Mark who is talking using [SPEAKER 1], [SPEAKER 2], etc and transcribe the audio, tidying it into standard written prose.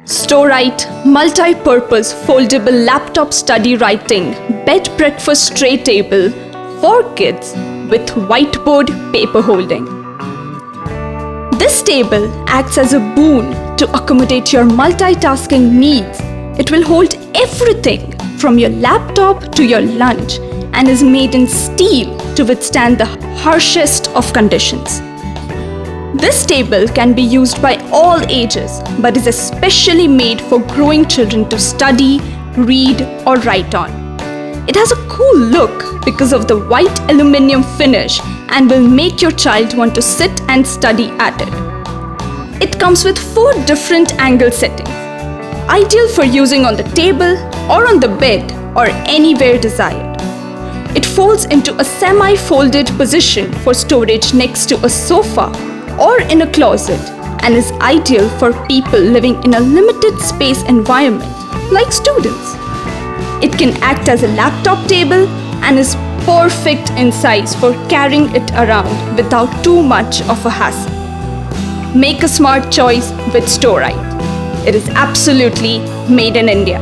[SPEAKER 1] Storite Multipurpose Foldable Laptop Study Writing Bed Breakfast Tray Table for kids with whiteboard paper holding. This table acts as a boon to accommodate your multitasking needs. It will hold everything from your laptop to your lunch and is made in steel to withstand the harshest of conditions. This table can be used by all ages, but is especially made for growing children to study, read, or write on. It has a cool look because of the white aluminium finish and will make your child want to sit and study at it. It comes with 4 different angle settings, ideal for using on the table or on the bed or anywhere desired. It folds into a semi-folded position for storage next to a sofa or in a closet and is ideal for people living in a limited space environment like students. It can act as a laptop table and is perfect in size for carrying it around without too much of a hassle. Make a smart choice with Storite. It is absolutely made in India.